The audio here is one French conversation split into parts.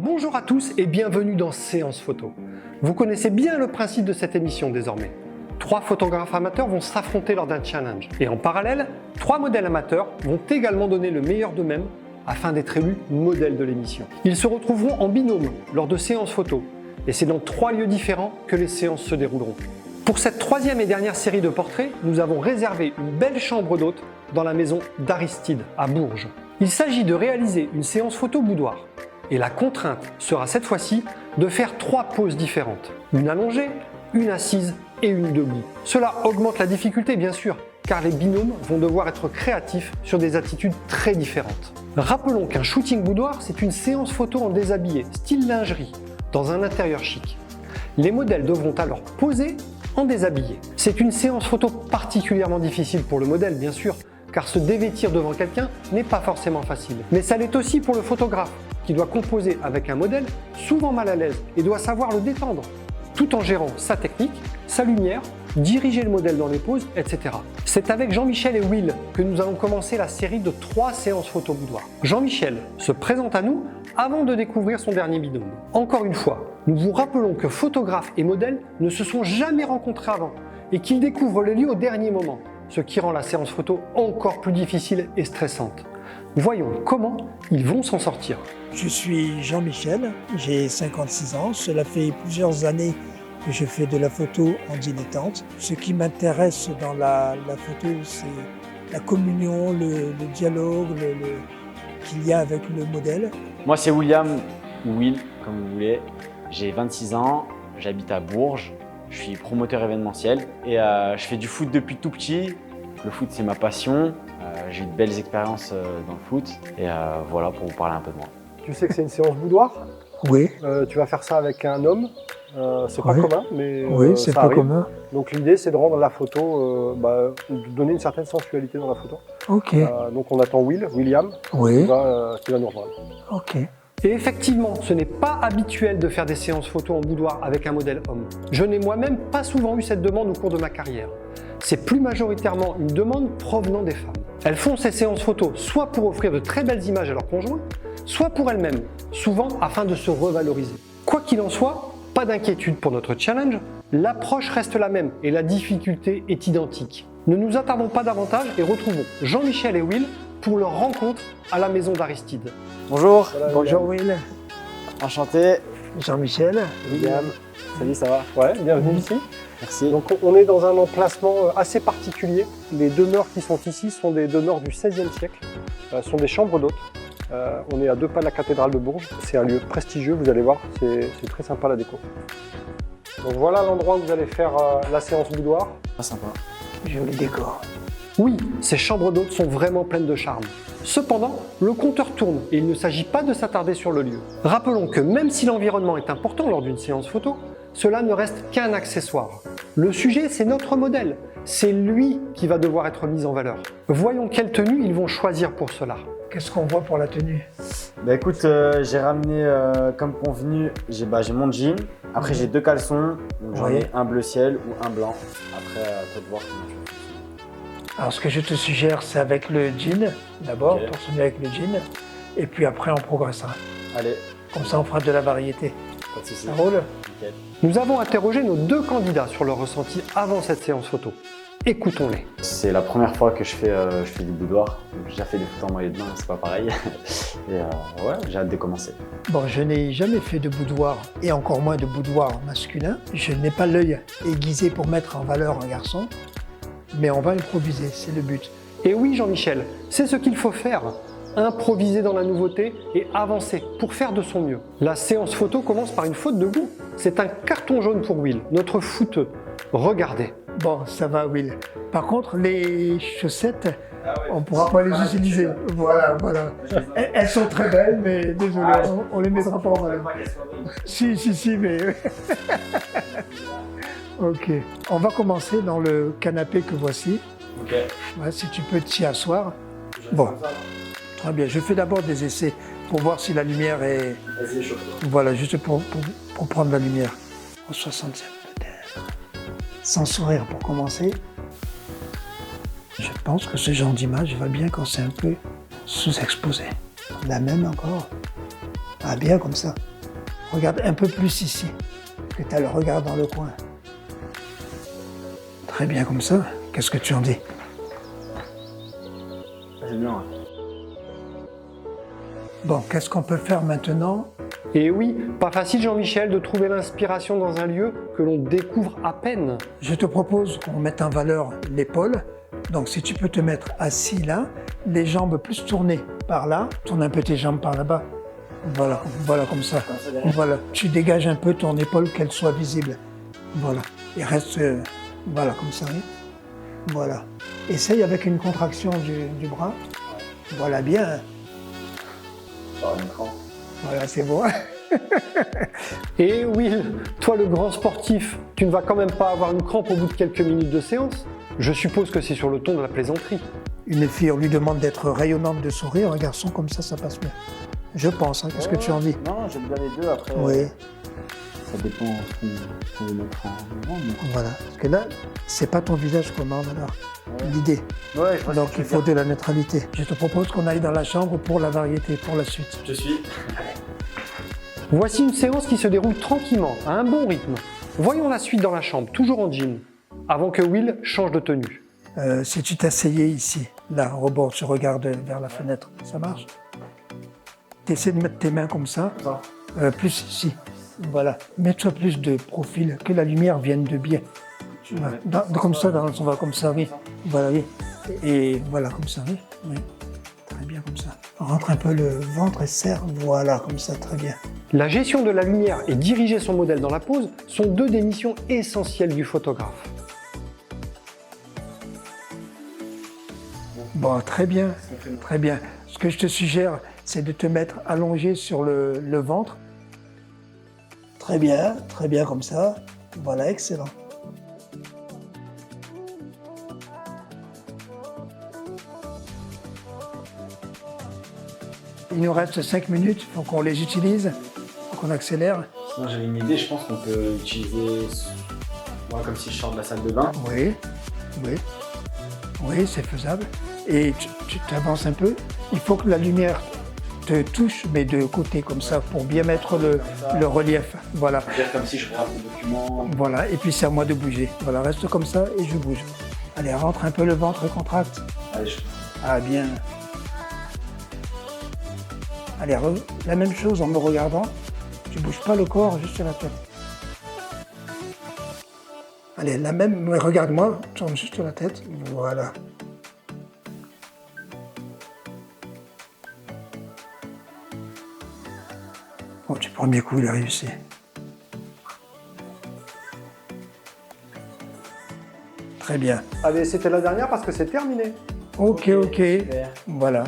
Bonjour à tous et bienvenue dans Séance Photo. Vous connaissez bien le principe de cette émission désormais. 3 photographes amateurs vont s'affronter lors d'un challenge. Et en parallèle, 3 modèles amateurs vont également donner le meilleur d'eux-mêmes afin d'être élus modèles de l'émission. Ils se retrouveront en binôme lors de séances photo. Et c'est dans 3 lieux différents que les séances se dérouleront. Pour cette 3e et dernière série de portraits, nous avons réservé une belle chambre d'hôte dans la maison d'Aristide à Bourges. Il s'agit de réaliser une séance photo boudoir. Et la contrainte sera cette fois-ci de faire 3 poses différentes. Une allongée, une assise et une debout. Cela augmente la difficulté bien sûr, car les binômes vont devoir être créatifs sur des attitudes très différentes. Rappelons qu'un shooting boudoir, c'est une séance photo en déshabillé, style lingerie, dans un intérieur chic. Les modèles devront alors poser en déshabillé. C'est une séance photo particulièrement difficile pour le modèle bien sûr, car se dévêtir devant quelqu'un n'est pas forcément facile. Mais ça l'est aussi pour le photographe, qui doit composer avec un modèle souvent mal à l'aise et doit savoir le détendre, tout en gérant sa technique, sa lumière, diriger le modèle dans les poses, etc. C'est avec Jean-Michel et Will que nous allons commencer la série de 3 séances photo boudoir. Jean-Michel se présente à nous avant de découvrir son dernier binôme. Encore une fois, nous vous rappelons que photographe et modèle ne se sont jamais rencontrés avant et qu'ils découvrent le lieu au dernier moment, ce qui rend la séance photo encore plus difficile et stressante. Voyons comment ils vont s'en sortir. Je suis Jean-Michel, j'ai 56 ans. Cela fait plusieurs années que je fais de la photo en dilettante. Ce qui m'intéresse dans la photo, c'est la communion, le dialogue qu'il y a avec le modèle. Moi, c'est William, ou Will, comme vous voulez. J'ai 26 ans, j'habite à Bourges. Je suis promoteur événementiel et je fais du foot depuis tout petit. Le foot, c'est ma passion. J'ai eu de belles expériences dans le foot et voilà pour vous parler un peu de moi. Tu sais que c'est une séance boudoir. Oui. Tu vas faire ça avec un homme. C'est pas commun, mais oui, c'est ça pas arrive. commun. Donc l'idée, c'est de rendre la photo, de donner une certaine sensualité dans la photo. Ok. Donc on attend William, Oui. qui va nous rejoindre. Ok. Et effectivement, ce n'est pas habituel de faire des séances photo en boudoir avec un modèle homme. Je n'ai moi-même pas souvent eu cette demande au cours de ma carrière. C'est plus majoritairement une demande provenant des femmes. Elles font ces séances photos soit pour offrir de très belles images à leur conjoint, soit pour elles-mêmes, souvent afin de se revaloriser. Quoi qu'il en soit, pas d'inquiétude pour notre challenge, l'approche reste la même et la difficulté est identique. Ne nous attardons pas davantage et retrouvons Jean-Michel et Will pour leur rencontre à la maison d'Aristide. Bonjour. Voilà, Bonjour Will. Enchanté. Jean-Michel. William. Salut, ça va? Ouais, bienvenue ici. Merci. Donc on est dans un emplacement assez particulier. Les demeures qui sont ici sont des demeures du XVIe siècle, sont des chambres d'hôtes. On est à 2 pas de la cathédrale de Bourges. C'est un lieu prestigieux, vous allez voir, c'est très sympa la déco. Donc voilà l'endroit où vous allez faire la séance boudoir. Ah, sympa. Joli décor. Oui, ces chambres d'hôtes sont vraiment pleines de charme. Cependant, le compteur tourne et il ne s'agit pas de s'attarder sur le lieu. Rappelons que même si l'environnement est important lors d'une séance photo, cela ne reste qu'un accessoire. Le sujet, c'est notre modèle. C'est lui qui va devoir être mis en valeur. Voyons quelle tenue ils vont choisir pour cela. Qu'est-ce qu'on voit pour la tenue? Bah écoute, j'ai ramené comme convenu, j'ai mon jean. Après, j'ai 2 caleçons. Donc j'en ai un bleu ciel ou un blanc. Après, à toi de voir comment tu veux. Alors ce que je te suggère, c'est avec le jean, d'abord, Ok. torse-nu avec le jean, et puis après on progressera. Allez, Comme ça on fera de la variété. pas de soucis. Ça roule? Nickel. Nous avons interrogé nos 2 candidats sur leur ressenti avant cette séance photo. Écoutons-les. C'est la première fois que je fais du boudoir. Donc, j'ai déjà fait des photos en maillot de bain, c'est pas pareil. Et ouais, j'ai hâte de commencer. Bon, je n'ai jamais fait de boudoir, et encore moins de boudoir masculin. Je n'ai pas l'œil aiguisé pour mettre en valeur un garçon, mais on va improviser, c'est le but. Et oui Jean-Michel, c'est ce qu'il faut faire. Improviser dans la nouveauté et avancer pour faire de son mieux. La séance photo commence par une faute de goût. C'est un carton jaune pour Will, notre footeux. Regardez. Bon, ça va Will. Par contre, les chaussettes, on ne pourra pas les utiliser. Voilà. Elles sont très belles, mais désolé, on les mettra pas en valeur. Si, mais... Ok. On va commencer dans le canapé que voici. Ok. Ouais, si tu peux t'y asseoir. Bon, très bien. Je fais d'abord des essais pour voir si la lumière est... Vas-y, chauffe. Voilà, juste pour prendre la lumière. Au 60e peut-être. Sans sourire pour commencer. Je pense que ce genre d'image va bien quand c'est un peu sous-exposé. La même encore. Ah, bien comme ça. Regarde un peu plus ici, parce que tu as le regard dans le coin. Très bien comme ça. Qu'est-ce que tu en dis? C'est bien, ouais. Bon, qu'est-ce qu'on peut faire maintenant? Et oui, pas facile Jean-Michel de trouver l'inspiration dans un lieu que l'on découvre à peine. Je te propose qu'on mette en valeur l'épaule. Donc si tu peux te mettre assis là, les jambes plus tournées par là, tourne un peu tes jambes par là-bas. Voilà, voilà comme ça. Voilà, tu dégages un peu ton épaule, qu'elle soit visible. Voilà, et reste, voilà comme ça. Oui. Voilà. Essaye avec une contraction du bras. Voilà, bien. Par un écran. Voilà, c'est bon. Et Will, toi le grand sportif, tu ne vas quand même pas avoir une crampe au bout de quelques minutes de séance? Je suppose que c'est sur le ton de la plaisanterie. Une fille, on lui demande d'être rayonnante de sourire. Un garçon, comme ça passe bien. Je pense, hein. Qu'est-ce que tu en dis? Non, j'aime bien les deux. Après, Oui. ça dépend ce qu'on veut mettre en avant. Voilà. Parce que là, c'est pas ton visage qu'on demande alors. L'idée. Ouais, je vois Donc ce que tu il veux faut dire. de la neutralité. Je te propose qu'on aille dans la chambre pour la variété, pour la suite. Je suis. Voici une séance qui se déroule tranquillement, à un bon rythme. Voyons la suite dans la chambre, toujours en jean, avant que Will change de tenue. Si tu t'asseyais ici, là, au rebord, tu regardes vers la fenêtre, ça marche? Tu essaies de mettre tes mains comme ça, plus ici. Voilà. Mets-toi plus de profil, que la lumière vienne de biais. Voilà. Comme ça, on va comme ça, oui. Voilà, oui. Et voilà, comme ça, oui. Oui. Très bien, comme ça. Rentre un peu le ventre et serre. Voilà, comme ça, très bien. La gestion de la lumière et diriger son modèle dans la pose sont deux des missions essentielles du photographe. Bon, très bien, très bien. Ce que je te suggère, c'est de te mettre allongé sur le ventre. Très bien comme ça. Voilà, excellent. Il nous reste 5 minutes, il faut qu'on les utilise, il faut qu'on accélère. Sinon, j'ai une idée, je pense qu'on peut utiliser moi, comme si je sors de la salle de bain. Oui, oui, oui, c'est faisable. Et tu t'avances un peu. Il faut que la lumière te touche, mais de côté comme ça, pour bien mettre le relief. Voilà. Dire comme si je regarde le document. Voilà, et puis c'est à moi de bouger. Voilà, reste comme ça et je bouge. Allez, rentre un peu le ventre, contracte. Allez, Ah, bien. Allez, la même chose en me regardant. Tu bouges pas le corps, juste la tête. Allez, la même, mais regarde-moi, tourne juste la tête. Voilà. Oh, du premier coup, il a réussi. Très bien. Allez, c'était la dernière parce que c'est terminé. Ok. super. Voilà.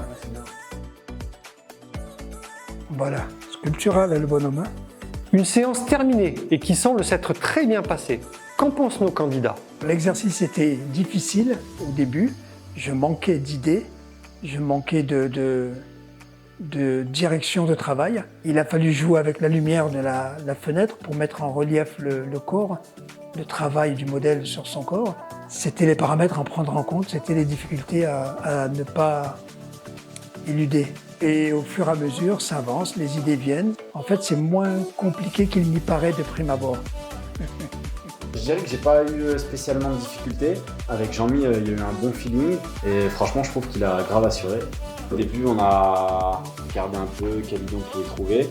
Voilà. Sculptural, le bonhomme. Hein. Une séance terminée et qui semble s'être très bien passée. Qu'en pensent nos candidats? L'exercice était difficile au début. Je manquais d'idées. Je manquais de direction de travail. Il a fallu jouer avec la lumière de la fenêtre pour mettre en relief le corps, le travail du modèle sur son corps. C'était les paramètres à prendre en compte, c'était les difficultés à ne pas éluder. Et au fur et à mesure, ça avance, les idées viennent. En fait, c'est moins compliqué qu'il n'y paraît de prime abord. Je dirais que j'ai pas eu spécialement de difficultés. Avec Jean-Mi, il y a eu un bon feeling et franchement, je trouve qu'il a grave assuré. Au début, on a regardé un peu quelle idée on pouvait trouver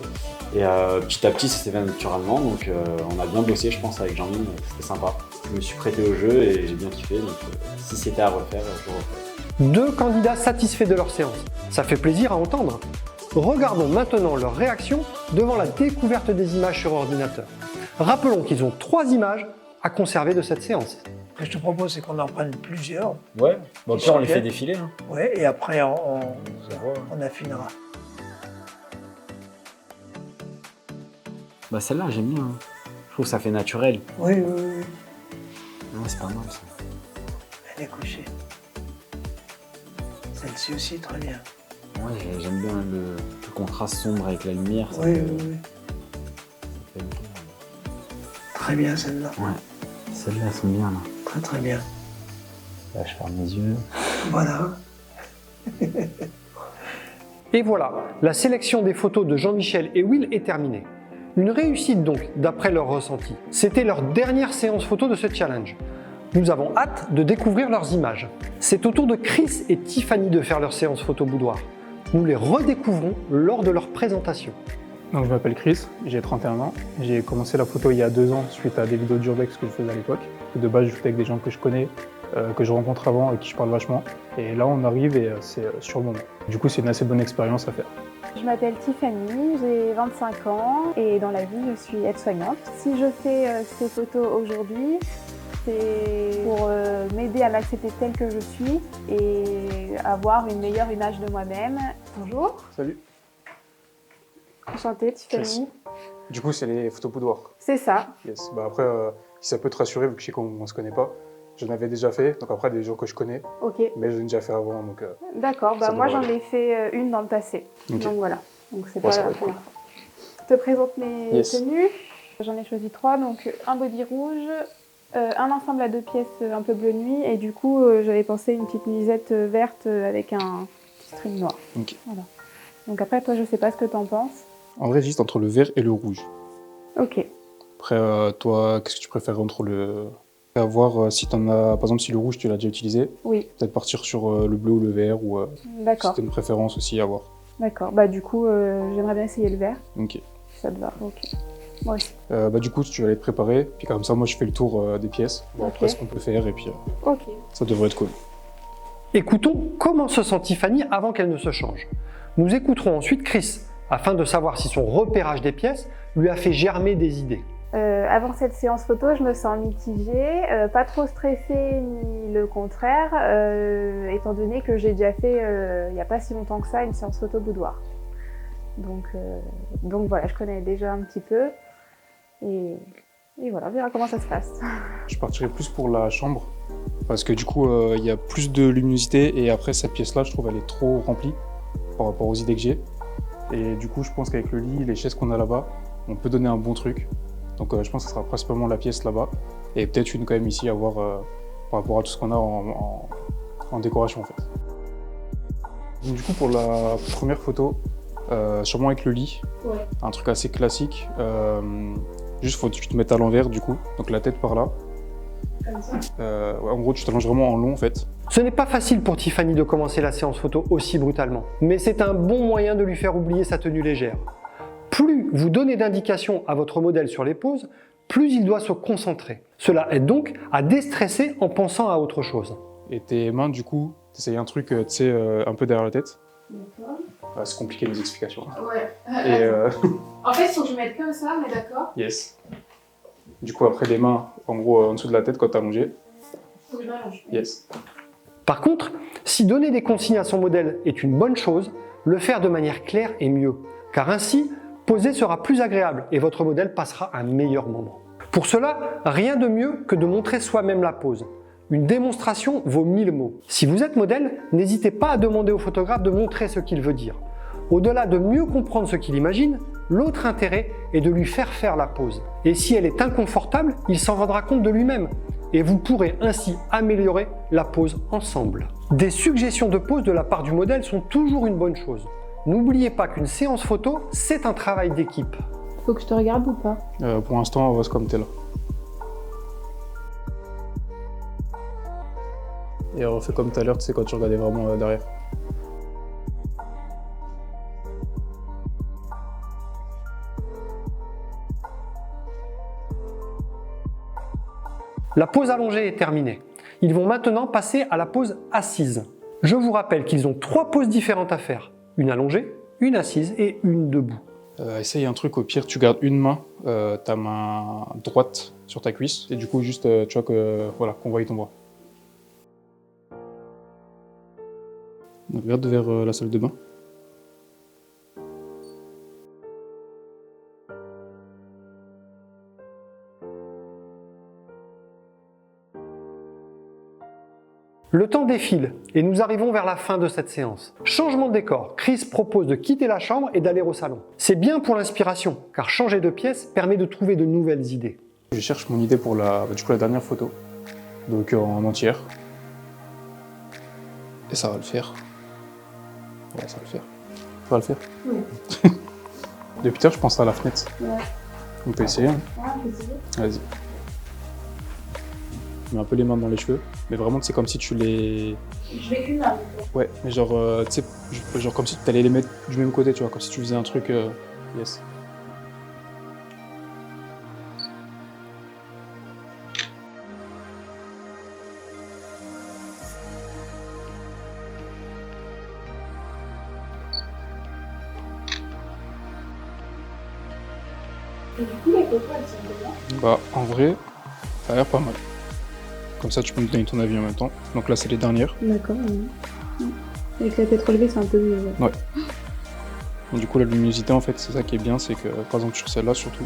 et petit à petit, ça s'est fait naturellement. Donc, on a bien bossé, je pense, avec Jean-Mi. C'était sympa. Je me suis prêté au jeu et j'ai bien kiffé. Donc, si c'était à refaire, je referais. Deux candidats satisfaits de leur séance. Ça fait plaisir à entendre. Regardons maintenant leur réaction devant la découverte des images sur ordinateur. Rappelons qu'ils ont 3 images à conserver de cette séance. Ce que je te propose, c'est qu'on en prenne plusieurs. Ouais, bon, puis on les fait défiler. Hein. Ouais, et après, on affinera. Bah, celle-là, j'aime bien. Hein. Je trouve que ça fait naturel. Oui. Non, c'est pas mal ça. Elle est couchée. Celle-ci aussi, très bien. Ouais, j'aime bien le contraste sombre avec la lumière. Ça Oui. fait bien. Très bien, celle-là. Ouais, celles-là, elles sont bien là. Très bien. Là, je ferme mes yeux. Voilà. Et voilà, la sélection des photos de Jean-Michel et Will est terminée. Une réussite donc, d'après leur ressenti. C'était leur dernière séance photo de ce challenge. Nous avons hâte de découvrir leurs images. C'est au tour de Chris et Tiffany de faire leur séance photo boudoir. Nous les redécouvrons lors de leur présentation. Donc je m'appelle Chris, j'ai 31 ans. J'ai commencé la photo il y a 2 ans suite à des vidéos d'urbex que je faisais à l'époque. De base, je foutais avec des gens que je connais, que je rencontre avant, avec qui je parle vachement. Et là, on arrive et c'est sur le moment. Du coup, c'est une assez bonne expérience à faire. Je m'appelle Tiffany, j'ai 25 ans et dans la vie, je suis aide-soignante. Si je fais ces photos aujourd'hui, c'est pour m'aider à m'accepter telle que je suis et avoir une meilleure image de moi-même. Bonjour. Salut. Enchantée, Tiffany. Du coup, c'est les photos boudoir. C'est ça. Yes. Bah après, si ça peut te rassurer, vu que je sais qu'on ne se connaît pas, j'en avais déjà fait. Donc après, des gens que je connais, Ok. mais je l'ai déjà fait avant. Donc, D'accord, bah ça moi devrait j'en ai fait une dans le passé. Ok. Donc voilà. Donc c'est Ouais, pas ça la va être première fois. Je te présente mes Yes. tenues. J'en ai choisi 3, donc un body rouge, un ensemble à 2 pièces un peu bleu nuit et du coup j'avais pensé une petite nuisette verte avec un petit string noir. Ok. Voilà. Donc après toi je sais pas ce que t'en penses. En vrai, juste entre le vert et le rouge. Ok. Après, toi, qu'est-ce que tu préfères entre le... À voir si t'en as... Par exemple, si le rouge, tu l'as déjà utilisé, Oui, peut-être partir sur le bleu ou le vert, ou si d'accord. t'as une préférence aussi à voir. D'accord. Bah du coup j'aimerais bien essayer le vert, Ok. si ça te va. Ok. Moi aussi. Bah du coup, si tu vas aller te préparer, puis comme ça, moi, je fais le tour des pièces, voir Ok. après ce qu'on peut faire, et puis Ok. ça devrait être cool. Écoutons comment se sent Tiffany avant qu'elle ne se change. Nous écouterons ensuite Chris, afin de savoir si son repérage des pièces lui a fait germer des idées. Avant cette séance photo, je me sens mitigée, pas trop stressée ni le contraire, étant donné que j'ai déjà fait, il n'y a pas si longtemps que ça, une séance photo boudoir. Donc voilà, je connais déjà un petit peu, et voilà, on verra comment ça se passe. Je partirais plus pour la chambre, parce que du coup, il y a plus de luminosité, et après, cette pièce-là, je trouve, elle est trop remplie par rapport aux idées que j'ai. Et du coup, je pense qu'avec le lit, les chaises qu'on a là-bas, on peut donner un bon truc. Donc je pense que ce sera principalement la pièce là-bas, et peut-être une quand même ici à voir par rapport à tout ce qu'on a en décoration en fait. Donc, du coup pour la première photo, sûrement avec le lit, Ouais. un truc assez classique, juste faut que tu te mettes à l'envers du coup, donc la tête par là. Comme ça. Ouais, en gros tu t'allonges vraiment en long en fait. Ce n'est pas facile pour Tiffany de commencer la séance photo aussi brutalement, mais c'est un bon moyen de lui faire oublier sa tenue légère. Plus vous donnez d'indications à votre modèle sur les poses, plus il doit se concentrer. Cela aide donc à déstresser en pensant à autre chose. Et tes mains du coup, t'essayes un truc tu sais, un peu derrière la tête. D'accord. C'est compliqué les explications. Ouais. Et En fait, il faut que je mette comme ça, mais d'accord. yes. Du coup après les mains en gros en dessous de la tête quand t'es allongé. Faut que je m'allonge. Yes. Par contre, si donner des consignes à son modèle est une bonne chose, le faire de manière claire est mieux, car ainsi, poser sera plus agréable et votre modèle passera un meilleur moment. Pour cela, rien de mieux que de montrer soi-même la pose. Une démonstration vaut 1000 mots. Si vous êtes modèle, n'hésitez pas à demander au photographe de montrer ce qu'il veut dire. Au-delà de mieux comprendre ce qu'il imagine, l'autre intérêt est de lui faire la pose. Et si elle est inconfortable, il s'en rendra compte de lui-même. Et vous pourrez ainsi améliorer la pose ensemble. Des suggestions de pose de la part du modèle sont toujours une bonne chose. N'oubliez pas qu'une séance photo, c'est un travail d'équipe. Faut que je te regarde ou pas? Pour l'instant, on reste comme t'es là. Et on refait comme tout à l'heure, tu sais, quand tu regardais vraiment derrière. La pose allongée est terminée. Ils vont maintenant passer à la pose assise. Je vous rappelle qu'ils ont 3 poses différentes à faire. Une allongée, une assise et une debout. Essaye un truc, au pire, tu gardes une main, ta main droite sur ta cuisse, et du coup, juste, tu vois, voilà, qu'on voit ton bras. Regarde vers la salle de bain. Le temps défile et nous arrivons vers la fin de cette séance. Changement de décor, Chris propose de quitter la chambre et d'aller au salon. C'est bien pour l'inspiration, car changer de pièce permet de trouver de nouvelles idées. Je cherche mon idée pour la dernière photo, donc en entière. Et ça va le faire. Ouais, ça va le faire. Ça va le faire. Oui. Depuis tard, je pense à la fenêtre. Ouais. On peut essayer. Hein. Ouais, Vas-y. Mets un peu les mains dans les cheveux. Mais vraiment, c'est comme si tu les... Je vais une main. Ouais, mais genre, tu sais, genre comme si tu allais les mettre du même côté, tu vois, comme si tu faisais un truc... Yes. Et du coup, les photos, elles sont comment? Bah, en vrai, ça a l'air pas mal. Comme ça, tu peux me donner ton avis en même temps. Donc là, c'est les dernières. D'accord. Avec la tête relevée, c'est un peu mieux. Ouais. Et du coup, la luminosité, en fait, c'est ça qui est bien, c'est que, par exemple, sur celle-là, surtout,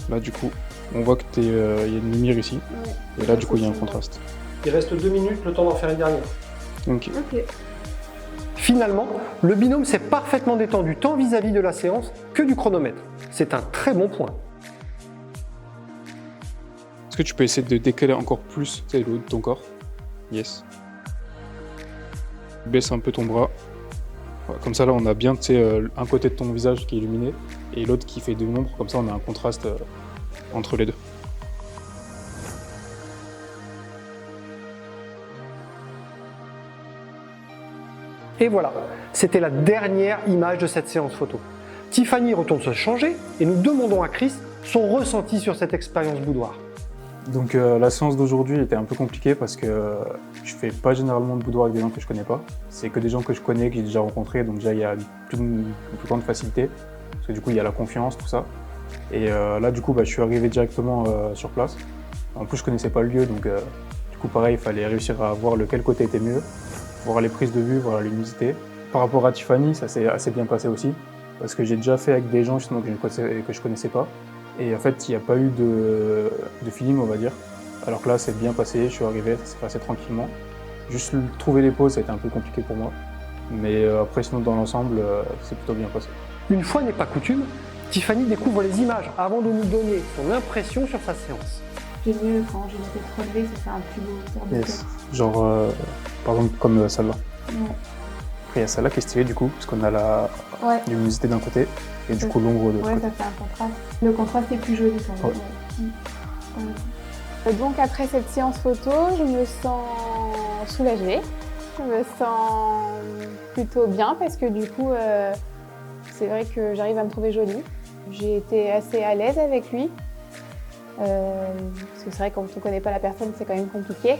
là, du coup, on voit qu'il y a une lumière ici. Ouais. Et là, du coup, il y a un contraste. Il reste 2 minutes, le temps d'en faire une dernière. Ok. Ok. Finalement, le binôme s'est parfaitement détendu tant vis-à-vis de la séance que du chronomètre. C'est un très bon point. Est-ce que tu peux essayer de décaler encore plus, tu sais, le haut de ton corps? Yes. Baisse un peu ton bras. Voilà, comme ça, là, on a bien, tu sais, un côté de ton visage qui est illuminé et l'autre qui fait de l'ombre. Comme ça, on a un contraste entre les deux. Et voilà, c'était la dernière image de cette séance photo. Tiffany retourne se changer et nous demandons à Chris son ressenti sur cette expérience boudoir. Donc la séance d'aujourd'hui était un peu compliquée parce que je fais pas généralement de boudoir avec des gens que je connais pas. C'est que des gens que je connais, que j'ai déjà rencontrés, donc déjà il y a une plus grande facilité. Parce que du coup il y a la confiance, tout ça. Et là du coup bah, je suis arrivé directement sur place. En plus je connaissais pas le lieu, donc du coup pareil, il fallait réussir à voir lequel côté était mieux, voir les prises de vue, voir la luminosité. Par rapport à Tiffany, ça s'est assez bien passé aussi. Parce que j'ai déjà fait avec des gens justement que je connaissais pas. Et en fait, il n'y a pas eu de feeling, on va dire. Alors que là, c'est bien passé, je suis arrivé, ça s'est passé tranquillement. Juste trouver les pauses, ça a été un peu compliqué pour moi. Mais après, sinon, dans l'ensemble, c'est plutôt bien passé. Une fois n'est pas coutume, Tiffany découvre les images avant de nous donner son impression sur sa séance. J'aime mieux quand j'ai la tête relevée, ça fait un plus beau sort de tête. Genre, par exemple, comme celle-là. Ouais. Après, il y a celle-là qui est stylée, du coup, parce qu'on a la Ouais. luminosité d'un côté et du coup l'ombre de l'autre Ouais, côté. ça fait un contraste. Le contraste est plus joli quand même. Ouais. Donc après cette séance photo, je me sens soulagée. Je me sens plutôt bien parce que du coup, c'est vrai que j'arrive à me trouver jolie. J'ai été assez à l'aise avec lui. Parce que c'est vrai que quand on ne connaît pas la personne, c'est quand même compliqué.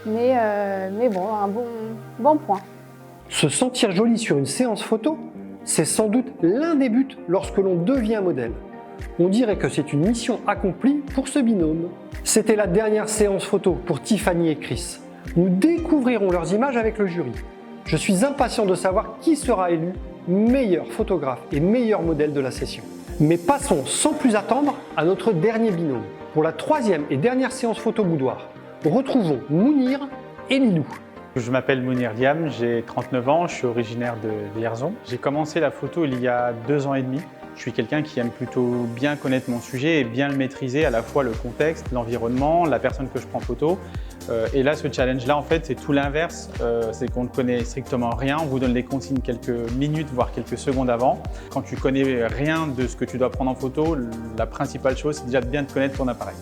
Mais bon, un bon point. Se sentir jolie sur une séance photo, c'est sans doute l'un des buts lorsque l'on devient modèle. On dirait que c'est une mission accomplie pour ce binôme. C'était la dernière séance photo pour Tiffany et Chris. Nous découvrirons leurs images avec le jury. Je suis impatient de savoir qui sera élu meilleur photographe et meilleur modèle de la session. Mais passons sans plus attendre à notre dernier binôme. Pour la troisième et dernière séance photo boudoir, retrouvons Mounir et Lilou. Je m'appelle Mounir Diam, j'ai 39 ans, je suis originaire de Vierzon. J'ai commencé la photo il y a 2 ans et demi. Je suis quelqu'un qui aime plutôt bien connaître mon sujet et bien le maîtriser, à la fois le contexte, l'environnement, la personne que je prends en photo. Et là, ce challenge-là, en fait, c'est tout l'inverse. C'est qu'on ne connaît strictement rien. On vous donne les consignes quelques minutes, voire quelques secondes avant. Quand tu connais rien de ce que tu dois prendre en photo, la principale chose, c'est déjà de bien te connaître ton appareil.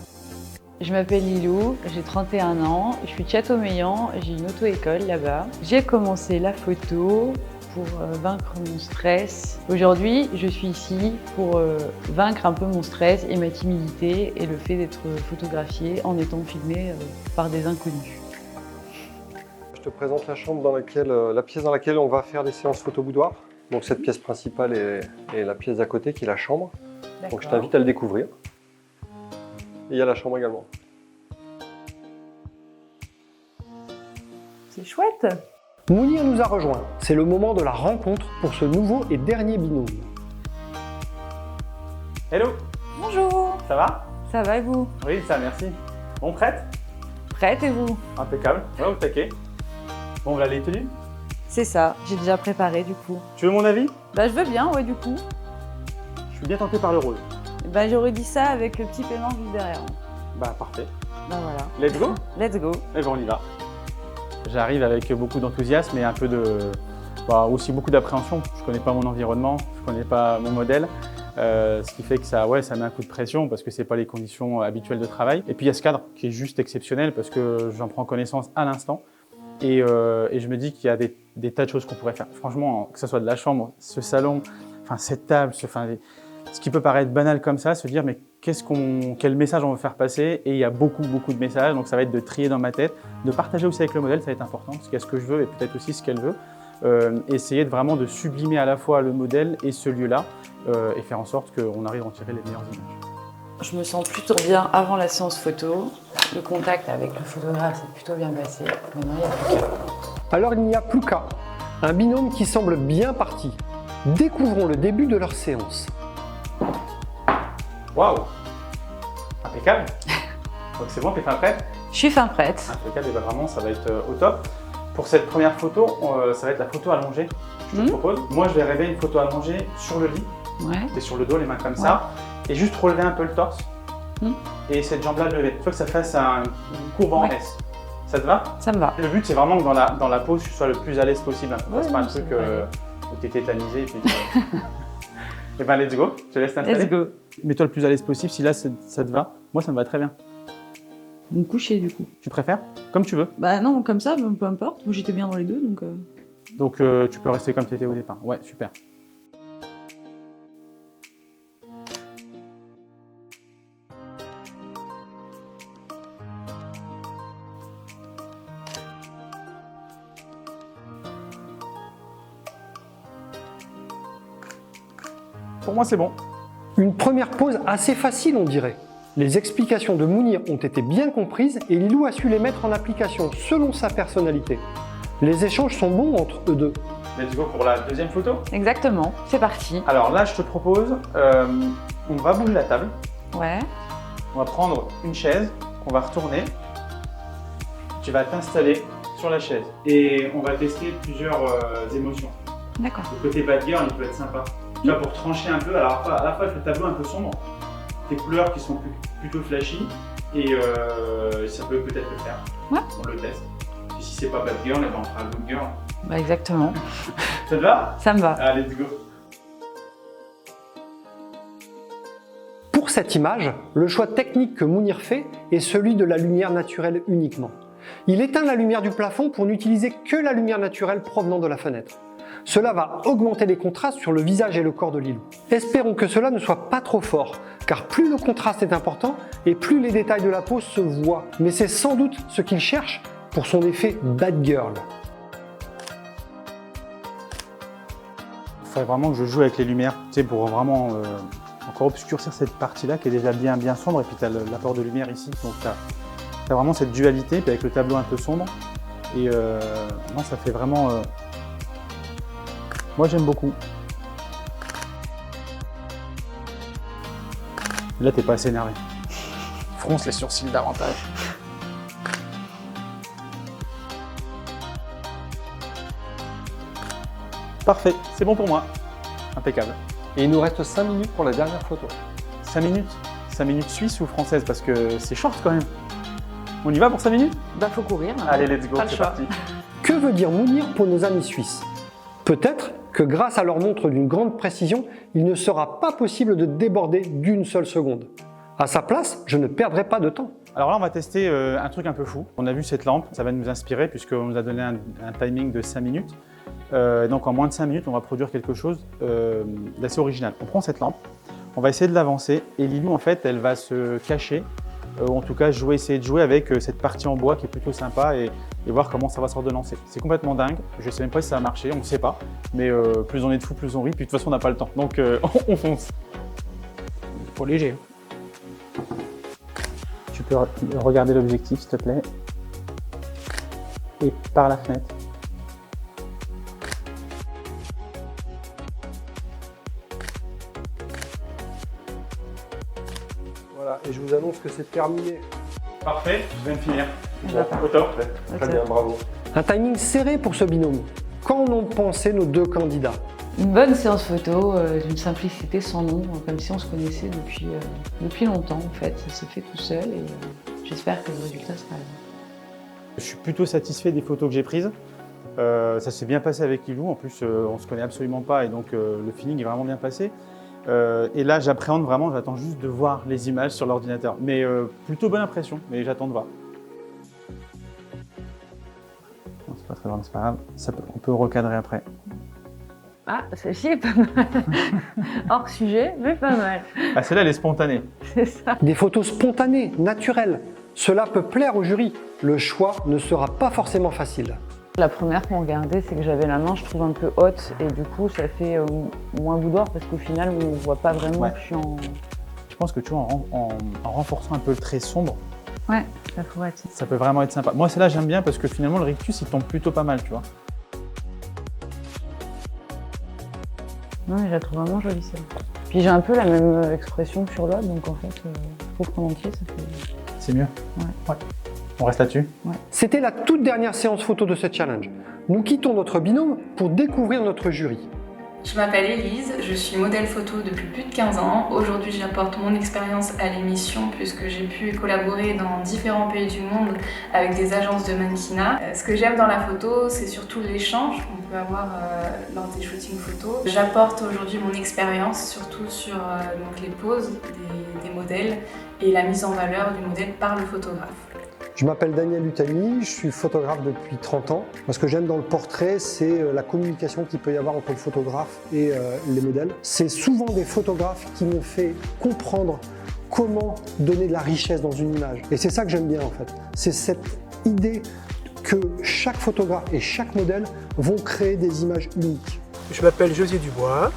Je m'appelle Lilou, j'ai 31 ans, je suis de Châteaumeillan, j'ai une auto-école là-bas. J'ai commencé la photo pour vaincre mon stress. Aujourd'hui, je suis ici pour vaincre un peu mon stress et ma timidité et le fait d'être photographiée en étant filmée par des inconnus. Je te présente la chambre dans laquelle, la pièce dans laquelle on va faire des séances photo boudoir. Donc cette pièce principale et la pièce d'à côté qui est la chambre. Donc je t'invite à le découvrir. Et il y a la chambre également. C'est chouette! Mounir nous a rejoints. C'est le moment de la rencontre pour ce nouveau et dernier binôme. Hello, Bonjour! ça va? Ça va et vous? Oui, ça, merci. Bon, prête? Prête et vous? Impeccable. Ouais, au taquet. Bon, voilà les tenues. C'est ça, j'ai déjà préparé du coup. Tu veux mon avis? Bah je veux bien, ouais du coup. Je suis bien tenté par le rose. Bah j'aurais dit ça avec le petit paiement juste derrière. Bah, parfait. Bah voilà. Let's go? Let's go! Et ben, on y va. J'arrive avec beaucoup d'enthousiasme et un peu aussi beaucoup d'appréhension. Je ne connais pas mon environnement, je ne connais pas mon modèle. Ce qui fait que ça met un coup de pression parce que c'est pas les conditions habituelles de travail. Et puis il y a ce cadre qui est juste exceptionnel parce que j'en prends connaissance à l'instant. Et je me dis qu'il y a des tas de choses qu'on pourrait faire. Franchement, que ce soit de la chambre, ce salon, enfin cette table, ce qui peut paraître banal comme ça, se dire mais quel message on veut faire passer, et il y a beaucoup de messages, donc ça va être de trier dans ma tête, de partager aussi avec le modèle, ça va être important, parce qu'il y a ce que je veux et peut-être aussi ce qu'elle veut. Essayer vraiment de sublimer à la fois le modèle et ce lieu-là, et faire en sorte qu'on arrive à en tirer les meilleures images. Je me sens plutôt bien avant la séance photo. Le contact avec le photographe s'est plutôt bien passé. Maintenant, il n'y a plus qu'à. Alors il n'y a plus qu'à. Un binôme qui semble bien parti. Découvrons le début de leur séance. Waouh! Impeccable! Donc c'est bon, t'es fin prête? Je suis fin prête. Impeccable, et ben vraiment ça va être au top. Pour cette première photo, ça va être la photo allongée. Je te propose. Moi je vais rêver une photo allongée sur le lit. Ouais. T'es sur le dos, les mains comme ça. Et juste relever un peu le torse. Et cette jambe-là levée. Il faut que ça fasse une courbe en S. Ça te va? Ça me va. Le but c'est vraiment que dans la pose, tu sois le plus à l'aise possible. C'est pas un truc où t'es tétanisé et puis et ben let's go, je te laisse t'installer. Let's go. Mets-toi le plus à l'aise possible, si là ça te va. Moi ça me va très bien. Me coucher du coup. Tu préfères? Comme tu veux. Bah non, comme ça, peu importe. Moi j'étais bien dans les deux donc. Donc tu peux rester comme tu étais au départ. Ouais, super. Pour moi, c'est bon. Une première pause assez facile, on dirait. Les explications de Mounir ont été bien comprises et Lilou a su les mettre en application selon sa personnalité. Les échanges sont bons entre eux deux. Let's go pour la deuxième photo. Exactement, c'est parti. Alors là, je te propose, on va bouger la table. Ouais. On va prendre une chaise qu'on va retourner. Tu vas t'installer sur la chaise et on va tester plusieurs émotions. D'accord. Le côté bad girl, il peut être sympa. Tu vois, pour trancher un peu, alors à la fois avec le tableau un peu sombre, tes couleurs qui sont plutôt flashy, et ça peut peut-être le faire. Ouais. On le teste. Et si c'est pas bad girl, on fera good girl. Bah exactement. Ça te va? Ça me va. Allez, let's go. Pour cette image, le choix technique que Mounir fait est celui de la lumière naturelle uniquement. Il éteint la lumière du plafond pour n'utiliser que la lumière naturelle provenant de la fenêtre. Cela va augmenter les contrastes sur le visage et le corps de Lilou. Espérons que cela ne soit pas trop fort, car plus le contraste est important et plus les détails de la pose se voient. Mais c'est sans doute ce qu'il cherche pour son effet bad girl. Il faudrait vraiment que je joue avec les lumières, tu sais, pour vraiment encore obscurcir cette partie-là qui est déjà bien sombre, et puis tu as l'apport de lumière ici, donc tu as vraiment cette dualité, puis avec le tableau un peu sombre, et non, ça fait vraiment... Moi j'aime beaucoup. Là t'es pas assez énervé. Fronce les sourcils davantage. Parfait, c'est bon pour moi. Impeccable. Et il nous reste 5 minutes pour la dernière photo. 5 minutes? 5 minutes suisse ou française? Parce que c'est short quand même. On y va pour 5 minutes? Bah faut courir. Allez, let's go, Pas le c'est choix. parti. Que veut dire Mounir pour nos amis suisses? Peut-être que grâce à leur montre d'une grande précision, il ne sera pas possible de déborder d'une seule seconde. À sa place, je ne perdrai pas de temps. Alors là, on va tester un truc un peu fou. On a vu cette lampe, ça va nous inspirer puisqu'on nous a donné un timing de 5 minutes. Donc en moins de 5 minutes, on va produire quelque chose d'assez original. On prend cette lampe, on va essayer de l'avancer et Lilou, en fait, elle va se cacher, ou en tout cas essayer de jouer avec cette partie en bois qui est plutôt sympa et voir comment ça va s'ordonnancer. C'est complètement dingue, je ne sais même pas si ça va marcher, on ne sait pas, mais plus on est de fous, plus on rit, puis de toute façon on n'a pas le temps, donc on fonce. Trop léger. Tu peux regarder l'objectif s'il te plaît, et par la fenêtre. Voilà, et je vous annonce que c'est terminé. Parfait, je viens de finir. Bon, Au top. Très bien, bravo. Un timing serré pour ce binôme. Qu'en ont pensé nos deux candidats? Une bonne séance photo, d'une simplicité sans nom, comme si on se connaissait depuis longtemps en fait. Ça s'est fait tout seul et j'espère que le résultat sera là. Je suis plutôt satisfait des photos que j'ai prises. Ça s'est bien passé avec Lilou, en plus on ne se connaît absolument pas et donc le feeling est vraiment bien passé. Et là, j'appréhende vraiment, j'attends juste de voir les images sur l'ordinateur. Mais plutôt bonne impression, mais j'attends de voir. Bon, c'est pas très grave, c'est pas grave. On peut recadrer après. Ah, celle-ci est pas mal. Hors sujet, mais pas mal. Ah, celle-là, elle est spontanée. C'est ça. Des photos spontanées, naturelles. Cela peut plaire au jury. Le choix ne sera pas forcément facile. La première qu'on regardait, c'est que j'avais la main, je trouve, un peu haute. Et du coup, ça fait moins boudoir parce qu'au final, on ne voit pas vraiment Ouais. que je suis en... Je pense que tu vois, en renforçant un peu le trait sombre, Ouais, ça pourrait être. ça peut vraiment être sympa. Moi, celle-là, j'aime bien parce que finalement, le rictus, il tombe plutôt pas mal, tu vois. Non, mais je la trouve vraiment jolie, celle-là. Puis j'ai un peu la même expression que sur l'autre, donc en fait, je trouve qu'en entier, ça fait... C'est mieux. Ouais. On reste là-dessus. C'était la toute dernière séance photo de ce challenge. Nous quittons notre binôme pour découvrir notre jury. Je m'appelle Élise, je suis modèle photo depuis plus de 15 ans. Aujourd'hui, j'apporte mon expérience à l'émission puisque j'ai pu collaborer dans différents pays du monde avec des agences de mannequinat. Ce que j'aime dans la photo, c'est surtout l'échange qu'on peut avoir lors des shootings photos. J'apporte aujourd'hui mon expérience surtout sur donc les poses des modèles et la mise en valeur du modèle par le photographe. Je m'appelle Daniel Utani, je suis photographe depuis 30 ans. Moi, ce que j'aime dans le portrait, c'est la communication qu'il peut y avoir entre le photographe et les modèles. C'est souvent des photographes qui me font comprendre comment donner de la richesse dans une image. Et c'est ça que j'aime bien en fait. C'est cette idée que chaque photographe et chaque modèle vont créer des images uniques. Je m'appelle José Dubois,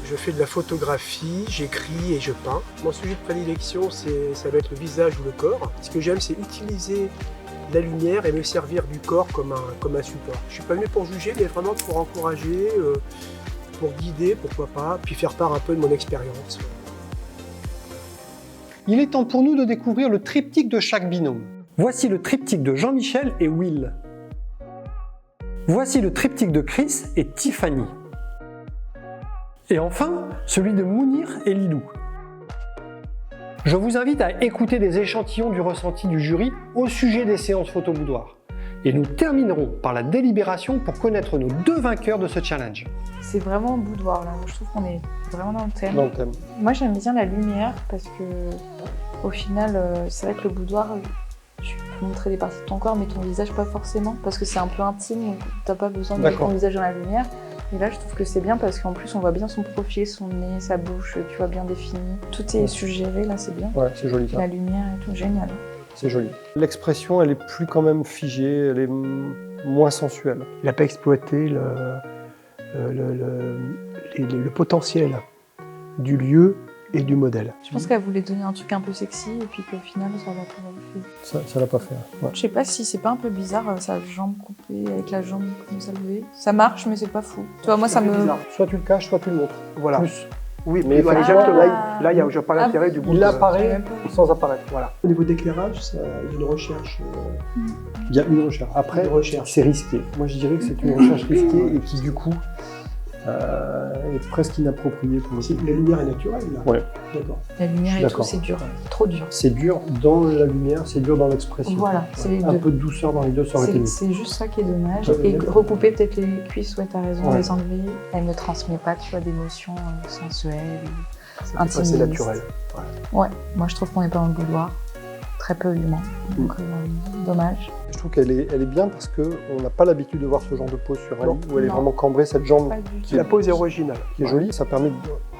je fais de la photographie, j'écris et je peins. Mon sujet de prédilection, ça va être le visage ou le corps. Ce que j'aime, c'est utiliser la lumière et me servir du corps comme un support. Je ne suis pas venu pour juger, mais vraiment pour encourager, pour guider, pourquoi pas, puis faire part un peu de mon expérience. Il est temps pour nous de découvrir le triptyque de chaque binôme. Voici le triptyque de Jean-Michel et Will. Voici le triptyque de Chris et Tiffany. Et enfin, celui de Mounir et Lilou. Je vous invite à écouter des échantillons du ressenti du jury au sujet des séances photo boudoir. Et nous terminerons par la délibération pour connaître nos 2 vainqueurs de ce challenge. C'est vraiment boudoir là, je trouve qu'on est vraiment dans le thème. Dans le thème. Moi j'aime bien la lumière parce que au final c'est vrai que le boudoir tu peux montrer des parties de ton corps mais ton visage pas forcément parce que c'est un peu intime donc t'as pas besoin de mettre ton visage dans la lumière. Et là, je trouve que c'est bien parce qu'en plus, on voit bien son profil, son nez, sa bouche, tu vois, bien défini. Tout est suggéré, là, c'est bien. Ouais, c'est joli ça. La lumière et tout, génial. C'est joli. L'expression, elle est plus quand même figée, elle est moins sensuelle. Il n'a pas exploité le potentiel du lieu et du modèle. Je pense qu'elle voulait donner un truc un peu sexy et puis qu'au final, ça va pas fait. Ça l'a pas fait. Ouais. Je sais pas si c'est pas un peu bizarre, sa jambe coupée avec la jambe comme ça levée. Ça marche, mais c'est pas fou. Tu vois, moi, ça me... bizarre. Soit tu le caches, soit tu le montres. Voilà. Plus. Oui, Mais mais voilà, effectivement, là, il n'y a pas l'intérêt du bout. Il de- apparaît sans apparaître. Voilà. Au niveau d'éclairage, il y a une recherche. Il y a une recherche. Après, Une recherche. c'est risqué. Moi, je dirais que c'est une recherche risquée et qui, du coup, est presque inappropriée pour nous. La lumière est naturelle, là. Ouais. D'accord. La lumière et tout, D'accord. c'est dur. Trop dur. C'est dur dans la lumière, c'est dur dans l'expression. Voilà, c'est les Un deux. peu de douceur dans les deux, ça aurait été mieux. C'est juste ça qui est dommage. Ouais, Et d'accord. recouper peut-être les cuisses, ouais, t'as raison, Ouais. les enlever. Elle me transmet pas, tu vois, d'émotions sensuelles, C'est intimistes. naturel. Ouais, moi je trouve qu'on n'est pas dans le boudoir. Très peu humain. Donc, dommage. Je trouve qu'elle est bien parce qu'on n'a pas l'habitude de voir ce genre de pose sur un Non. lit où elle est Non. vraiment cambrée, cette jambe Pas du tout. La pose est originale. qui est jolie. Ça permet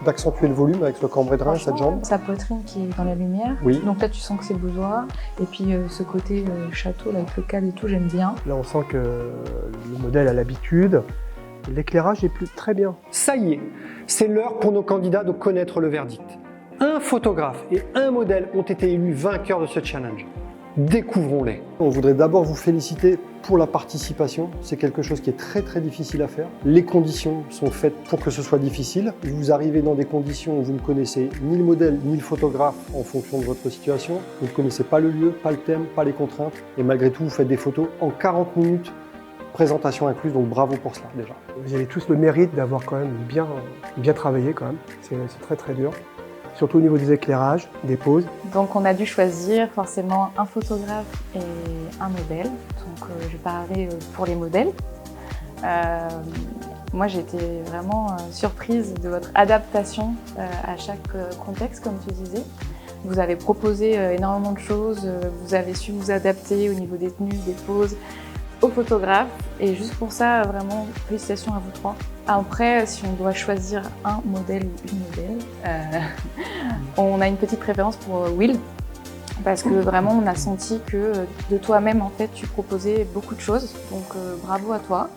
d'accentuer le volume avec le cambré de rein et cette jambe. Sa poitrine qui est dans la lumière. Oui. Donc là, tu sens que c'est boudoir. Et puis ce côté château, là, avec le cadre et tout, j'aime bien. Là, on sent que le modèle a l'habitude. L'éclairage est très bien. Ça y est, c'est l'heure pour nos candidats de connaître le verdict. Un photographe et un modèle ont été élus vainqueurs de ce challenge. Découvrons-les. On voudrait d'abord vous féliciter pour la participation. C'est quelque chose qui est très très difficile à faire. Les conditions sont faites pour que ce soit difficile. Vous arrivez dans des conditions où vous ne connaissez ni le modèle ni le photographe en fonction de votre situation. Vous ne connaissez pas le lieu, pas le thème, pas les contraintes. Et malgré tout, vous faites des photos en 40 minutes, présentation incluse. Donc bravo pour cela déjà. Vous avez tous le mérite d'avoir quand même bien travaillé quand même. C'est très très dur. Surtout au niveau des éclairages, des poses. Donc on a dû choisir forcément un photographe et un modèle. Donc je vais parler pour les modèles. Moi, j'étais vraiment surprise de votre adaptation à chaque contexte, comme tu disais. Vous avez proposé énormément de choses, vous avez su vous adapter au niveau des tenues, des poses, aux photographes. Et juste pour ça, vraiment, félicitations à vous trois. Après, si on doit choisir un modèle ou une modèle, on a une petite préférence pour Will. Parce que vraiment, on a senti que de toi-même, en fait, tu proposais beaucoup de choses. Donc, bravo à toi.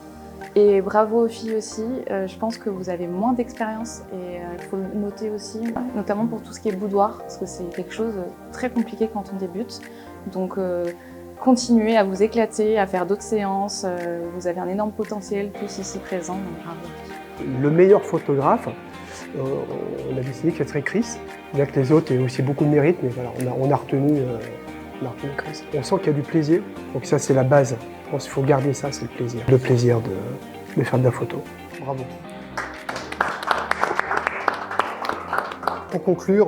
Et bravo aux filles aussi. Je pense que vous avez moins d'expérience et il faut le noter aussi, notamment pour tout ce qui est boudoir, parce que c'est quelque chose de très compliqué quand on débute. Donc, continuez à vous éclater, à faire d'autres séances. Vous avez un énorme potentiel, tous ici présents. Donc, bravo. Le meilleur photographe, on a décidé que ce serait Chris. Bien que les autres aient aussi beaucoup de mérite, mais voilà, on a retenu Chris. On sent qu'il y a du plaisir, donc ça c'est la base. Je pense qu'il faut garder ça, c'est le plaisir. Le plaisir de faire de la photo. Bravo. Pour conclure,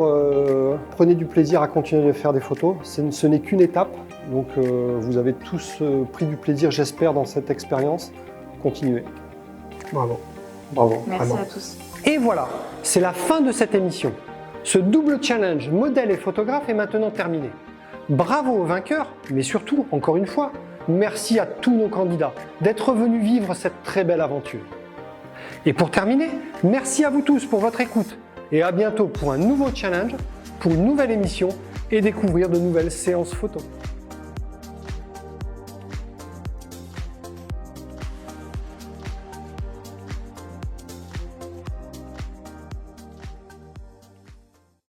prenez du plaisir à continuer de faire des photos. Ce n'est qu'une étape, donc vous avez tous pris du plaisir, j'espère, dans cette expérience. Continuez. Bravo. Bravo. Merci vraiment. à tous. Et voilà, c'est la fin de cette émission. Ce double challenge modèle et photographe est maintenant terminé. Bravo aux vainqueurs, mais surtout, encore une fois, merci à tous nos candidats d'être venus vivre cette très belle aventure. Et pour terminer, merci à vous tous pour votre écoute et à bientôt pour un nouveau challenge, pour une nouvelle émission et découvrir de nouvelles séances photos.